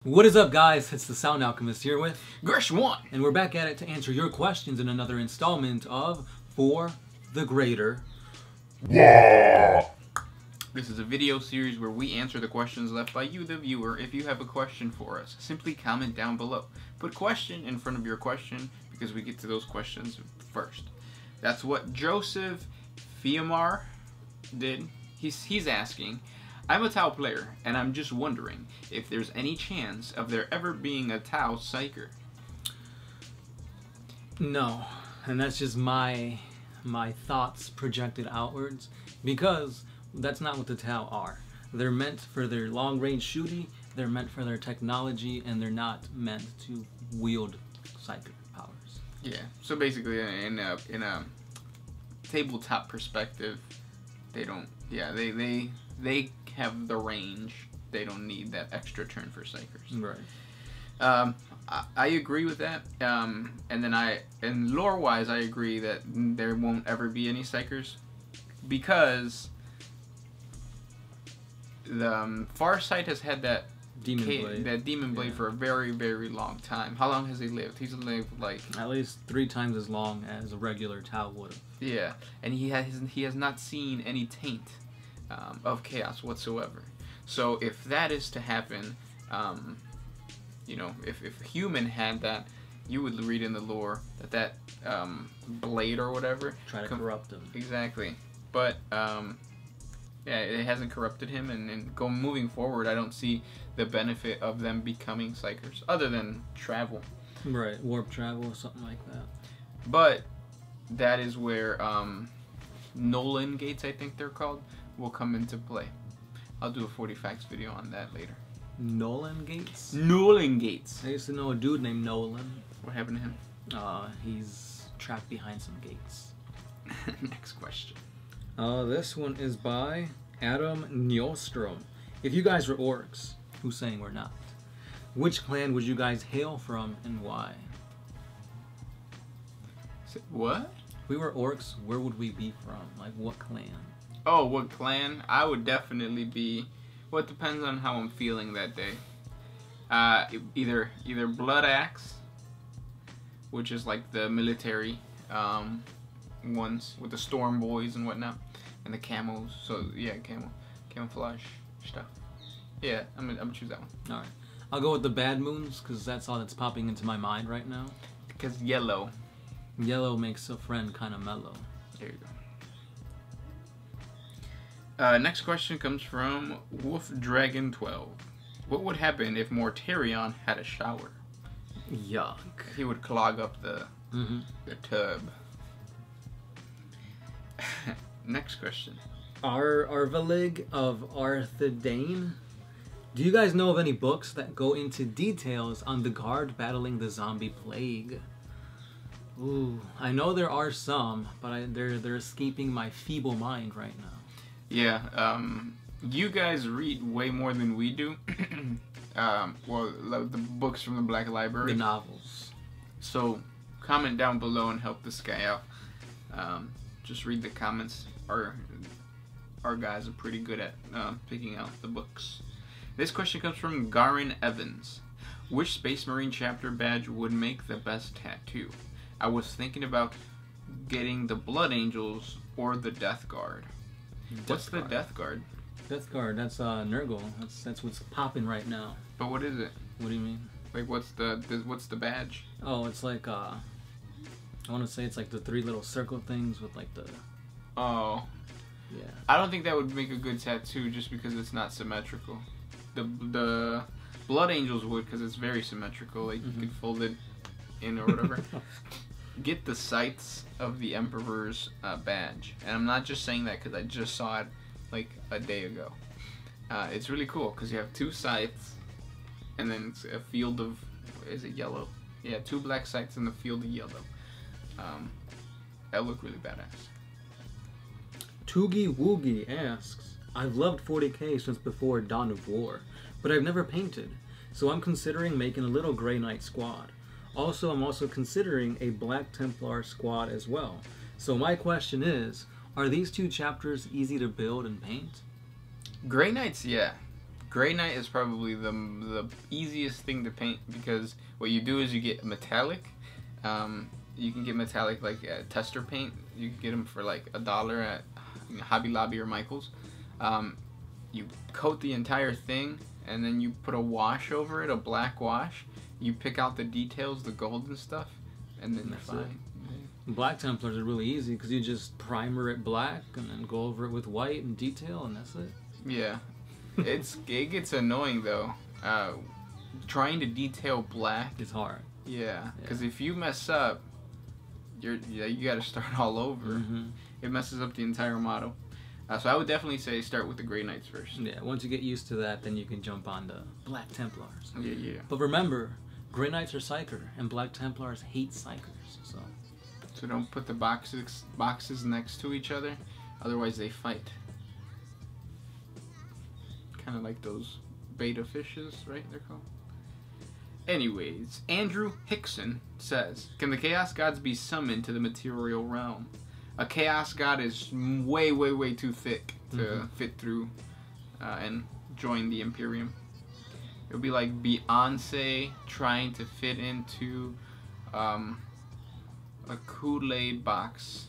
What is up, guys? It's the Sound Alchemist here with Gersh1, and we're back at it to answer your questions in another installment of For the Greater. This is a video series where we answer the questions left by you, the viewer. If you have a question for us, simply comment down below. Put question in front of your question because we get to those questions first. That's what Joseph Fiamar did. He's asking, I'm a Tau player, and I'm just wondering if there's any chance of there ever being a Tau Psyker. No, and that's just my thoughts projected outwards, because that's not what the Tau are. They're meant for their long-range shooting, they're meant for their technology, and they're not meant to wield Psyker powers. Yeah, so basically in a tabletop perspective, they don't, yeah, they have the range. They don't need that extra turn for Psykers. Right. I agree with that. And then lore-wise, I agree that there won't ever be any Psykers because the Farsight has had that demon blade for a very, very long time. How long has he lived? He's lived like at least 3 times as long as a regular Tau would have. Yeah, and he has not seen any taint of chaos whatsoever. So if that is to happen, you know, if a human had that, you would read in the lore that blade or whatever try to corrupt him. Exactly, but yeah, it hasn't corrupted him, and moving forward, I don't see the benefit of them becoming Psykers other than travel. Right, warp travel or something like that. But that is where Nolan gates, I think they're called, will come into play. I'll do a 40 facts video on that later. Nolan gates? Nolan gates. I used to know a dude named Nolan. What happened to him? He's trapped behind some gates. Next question. This one is by Adam Njostrom. If you guys were orcs, who's saying we're not, which clan would you guys hail from and why? What? If we were orcs, where would we be from? Like, what clan? Oh, what clan? I would definitely be... Well, it depends on how I'm feeling that day. Either Blood Axe, which is like the military ones with the Storm Boys and whatnot, and the camos. So yeah, camouflage stuff. Yeah, I'm gonna choose that one. All right, I'll go with the Bad Moons because that's all that's popping into my mind right now. Because yellow. Yellow makes a friend kind of mellow. There you go. Next question comes from WolfDragon12. What would happen if Tyrion had a shower? Yuck. He would clog up the tub. Next question. Arvalig of Arthedain. Do you guys know of any books that go into details on the guard battling the zombie plague? Ooh, I know there are some, but they're escaping my feeble mind right now. Yeah, you guys read way more than we do. Well, the books from the Black Library. The novels. So, comment down below and help this guy out. Just read the comments. Our guys are pretty good at picking out the books. This question comes from Garin Evans. Which Space Marine chapter badge would make the best tattoo? I was thinking about getting the Blood Angels or the Death Guard. What's the Death Guard? Death Guard, that's Nurgle. That's what's popping right now. But what is it? What do you mean? Like, what's the badge? Oh, it's like I want to say it's like the 3 little circle things with like the. Oh. Yeah. I don't think that would make a good tattoo just because it's not symmetrical. The Blood Angels would, because it's very symmetrical. Like you could fold it in or whatever. Get the sights of the Emperor's badge, and I'm not just saying that because I just saw it like a day ago. It's really cool because you have 2 sights, and then it's a field of, is it yellow? Yeah, 2 black sights in the field of yellow. That look really badass. Toogie Woogie asks, I've loved 40k since before Dawn of War, but I've never painted, so I'm considering making a little Grey Knight squad. Also, I'm also considering a Black Templar squad as well. So my question is, are these 2 chapters easy to build and paint? Grey Knights, yeah. Grey Knight is probably the easiest thing to paint because what you do is you get metallic. You can get metallic like tester paint. You can get them for like $1 at Hobby Lobby or Michael's. You coat the entire thing and then you put a wash over it, a black wash. You pick out the details, the gold and stuff, and then you're fine. Black Templars are really easy because you just primer it black and then go over it with white and detail, and that's it. Yeah, it gets annoying though. Trying to detail black is hard. Yeah, because if you mess up, you got to start all over. It messes up the entire model. So I would definitely say start with the Grey Knights first. Yeah, once you get used to that, then you can jump on the Black Templars. Yeah. But remember, Grey Knights are Psyker, and Black Templars hate Psykers. So don't put the boxes next to each other, otherwise they fight. Kind of like those beta fishes, right? They're called. Anyways, Andrew Hickson says, can the Chaos Gods be summoned to the material realm? A Chaos God is way, way, way too thick to fit through and join the Imperium. It would be like Beyonce trying to fit into a Kool-Aid box.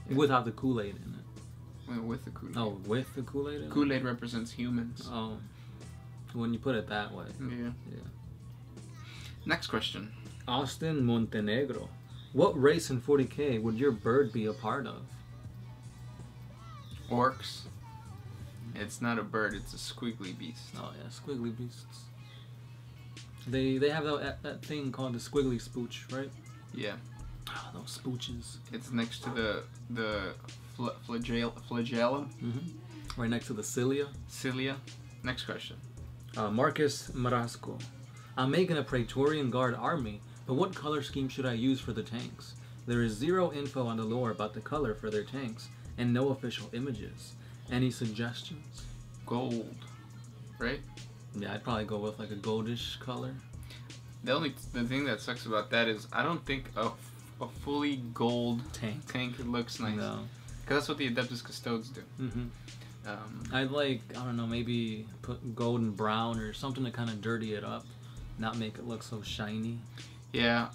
Without the Kool-Aid in it. Well, with the Kool-Aid. Oh, with the Kool-Aid in it? Kool-Aid represents humans. Oh. When you put it that way. Yeah. Next question. Austin Montenegro. What race in 40K would your bird be a part of? Orcs. It's not a bird, it's a squiggly beast. Oh yeah, squiggly beasts. They have that thing called the squiggly spooch, right? Yeah. Oh, those spooches. It's next to the flagellum. Right next to the cilia. Cilia. Next question. Marcus Marasco. I'm making a Praetorian Guard army, but what color scheme should I use for the tanks? There is zero info on the lore about the color for their tanks, and no official images. Any suggestions? Gold. Right? Yeah, I'd probably go with like a goldish color. The thing that sucks about that is I don't think a fully gold tank looks nice. No. Because that's what the Adeptus Custodes do. I'd like, I don't know, maybe put gold and brown or something to kind of dirty it up. Not make it look so shiny. Yeah.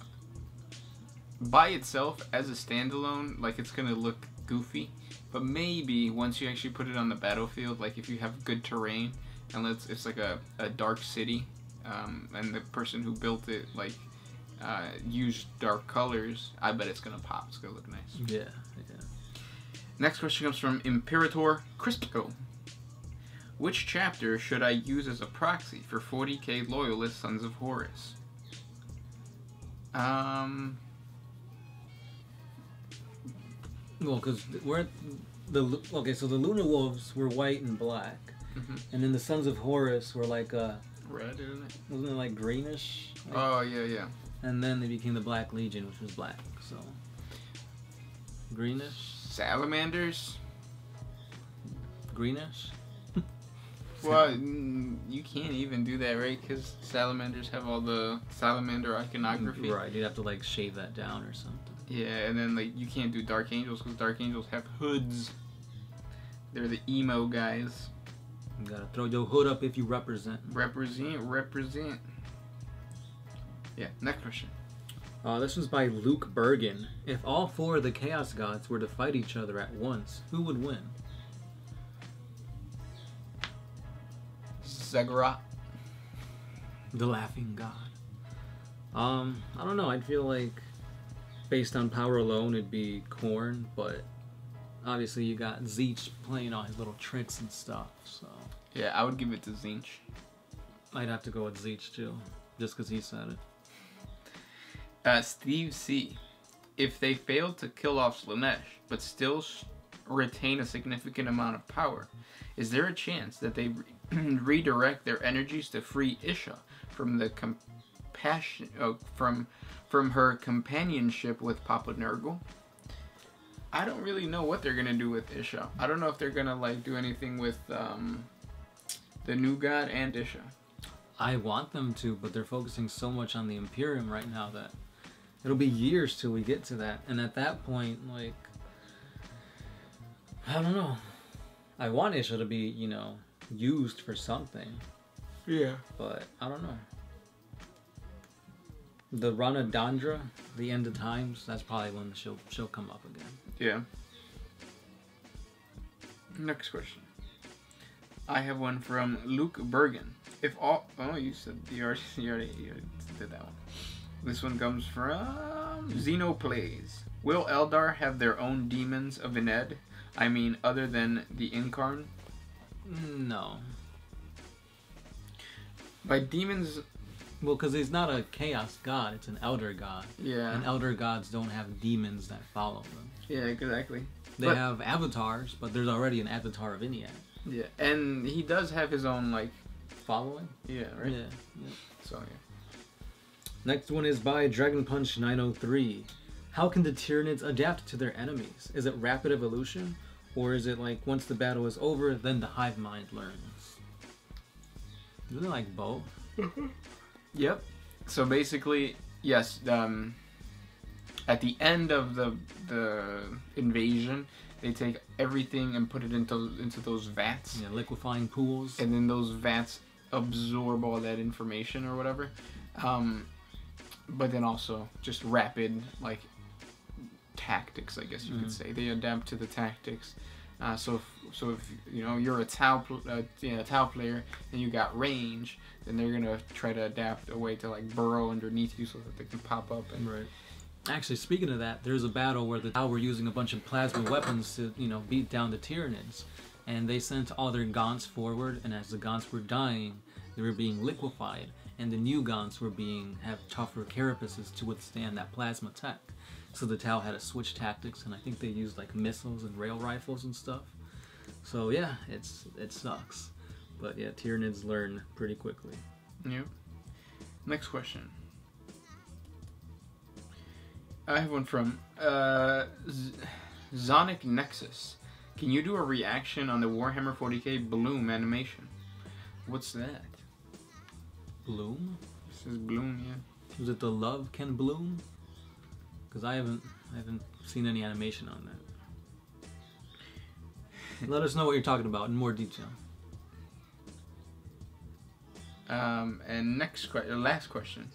By itself, as a standalone, like it's going to look goofy. But maybe once you actually put it on the battlefield, like if you have good terrain, and it's like a dark city, and the person who built it, like, used dark colors, I bet it's going to pop. It's going to look nice. Yeah. Next question comes from Imperator Crispico. Which chapter should I use as a proxy for 40k loyalist Sons of Horus? Well, because we're so the Lunar Wolves were white and black, and then the Sons of Horus were like red, isn't it? Wasn't it like greenish? Like, oh yeah. And then they became the Black Legion, which was black. So greenish. Salamanders. Greenish. Well, you can't even do that, right? Because salamanders have all the salamander iconography. Right, you'd have to like shave that down or something. Yeah, and then like you can't do Dark Angels because Dark Angels have hoods. They're the emo guys. You gotta throw your hood up if you represent. Represent. Yeah, next question. This was by Luke Bergen. If all four of the Chaos Gods were to fight each other at once, who would win? Segarra. The Laughing God. I don't know. I'd feel like, based on power alone, it'd be Korn, but obviously you got Zeech playing all his little tricks and stuff, so... Yeah, I would give it to Zeech. I'd have to go with Zeech, too, just because he said it. Steve C. If they fail to kill off Slaanesh, but still retain a significant amount of power, is there a chance that they redirect their energies to free Isha from the from her companionship with Papa Nurgle? I don't really know what they're gonna do with Isha. I don't know if they're gonna like do anything with the new god and Isha. I want them to, but they're focusing so much on the Imperium right now that it'll be years till we get to that. And at that point, like, I don't know. I want Isha to be, you know, used for something. Yeah. But I don't know. The Ranadandra, the end of times, that's probably when she'll come up again. Yeah. Next question. I have one from Luke Bergen. If all... Oh, you said... You already did that one. This one comes from Xenoplays. Will Eldar have their own demons of Ined? I mean, other than the Incarn? No. By demons... Well, because he's not a chaos god, it's an elder god. Yeah. And elder gods don't have demons that follow them. Yeah, exactly. They have avatars, but there's already an avatar of Iniad. Yeah, and he does have his own, like... Following? Yeah, right? Yeah. So, yeah. Next one is by Dragon Punch 903. How can the Tyranids adapt to their enemies? Is it rapid evolution? Or is it like, once the battle is over, then the hive mind learns? Isn't it like both? Yep. So basically, yes, at the end of the invasion, they take everything and put it into those vats. Yeah, liquefying pools. And then those vats absorb all that information or whatever. But then also just rapid, like, tactics, I guess you could say. They adapt to the tactics. So if you know you're a Tau player and you got range, then they're gonna try to adapt a way to like burrow underneath you so that they can pop up. And right. Actually, speaking of that, there's a battle where the Tau were using a bunch of plasma weapons to beat down the Tyranids, and they sent all their Gaunts forward. And as the Gaunts were dying, they were being liquefied, and the new Gaunts were have tougher carapaces to withstand that plasma tech. So the Tau had to switch tactics, and I think they used like missiles and rail rifles and stuff. So yeah, it sucks. But yeah, Tyranids learn pretty quickly. Yep. Next question. I have one from Zonic Nexus. Can you do a reaction on the Warhammer 40k Bloom animation? What's that? Bloom? This is Bloom, yeah. Was it the Love Can Bloom? Because I haven't seen any animation on that. Let us know what you're talking about in more detail. And last question.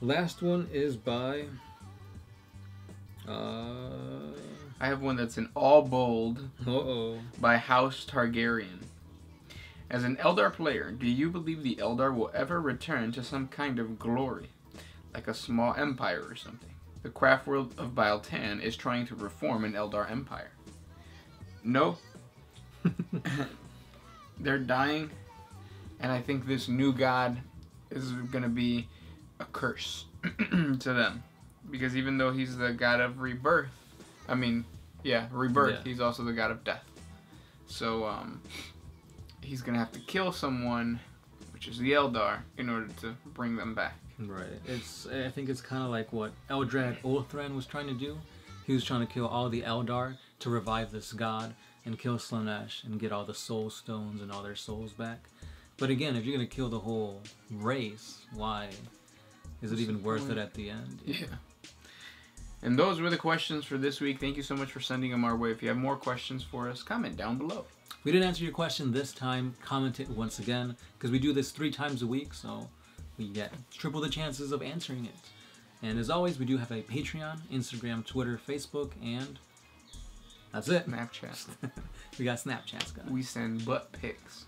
Last one is by... I have one that's in all bold. By House Targaryen. As an Eldar player, do you believe the Eldar will ever return to some kind of glory? Like a small empire or something. The craft world of Bialtan is trying to reform an Eldar empire. No. They're dying. And I think this new god is going to be a curse to them. Because even though he's the god of rebirth, he's also the god of death. So, he's going to have to kill someone, which is the Eldar, in order to bring them back. Right. I think it's kind of like what Eldrad Ulthran was trying to do. He was trying to kill all the Eldar to revive this god and kill Slaanesh and get all the soul stones and all their souls back. But again, if you're going to kill the whole race, why? Is it even worth it at the end? Yeah. And those were the questions for this week. Thank you so much for sending them our way. If you have more questions for us, comment down below. If we didn't answer your question this time, comment it once again, because we do this 3 times a week, so we get triple the chances of answering it. And as always, we do have a Patreon, Instagram, Twitter, Facebook, and that's it. Snapchat. We got Snapchats, guys. We send butt pics.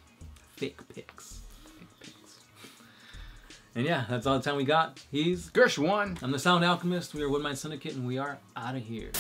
Fake pics. And yeah, that's all the time we got. He's Gersh1. I'm the Sound Alchemist. We are Woodmine Syndicate, and we are out of here.